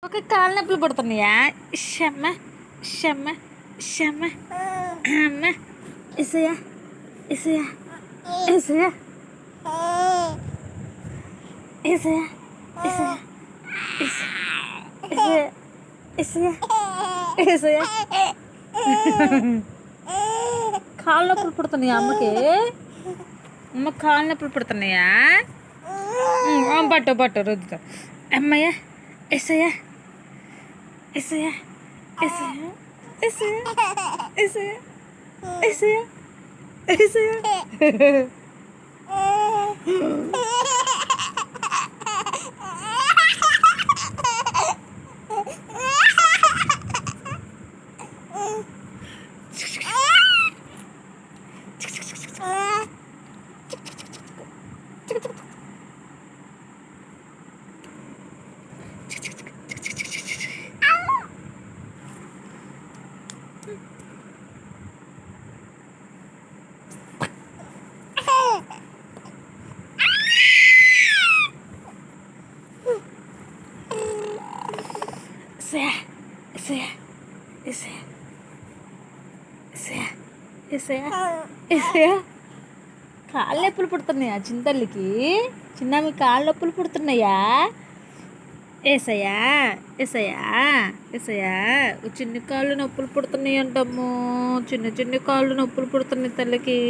ఒక కాళ్ళ నొప్పులు పుడుతున్నాయా? షమ్మ షమ్మ షమ్మ అమ్మ ఇసయా ఇసయా ఇసయా ఇసయా ఇసయా ఇసయా ఇసయా ఇసయా కాళ్ళ నొప్పులు పుడుతున్నాయా అమ్మకి? అమ్మ కాళ్ళ నొప్పులు పుడుతున్నాయా? పట్టు పట్టు రుద్దుతా. అమ్మయ్య ఎసయ్యా ఎసయ్యా ఎసయ్యా ఎసయ్యా ఎసయ్యా ఎసయ్యా ఎసయ్యా Isaya, Isaya, Isaya, Isaya, Isaya. కాళ్ళ నొప్పులు పుడుతున్నాయా చింతల్లికి? చిన్నమ్మ కాళ్ళ నొప్పులు పుడుతున్నాయా? ఏసయ్యా ఏసయ్యా ఏసయ్యా చిన్ని కాళ్ళు నొప్పులు పుడుతున్నాయి అంటమ్మో. చిన్న చిన్ని కాళ్ళు నొప్పులు పుడుతున్నాయి తల్లికి.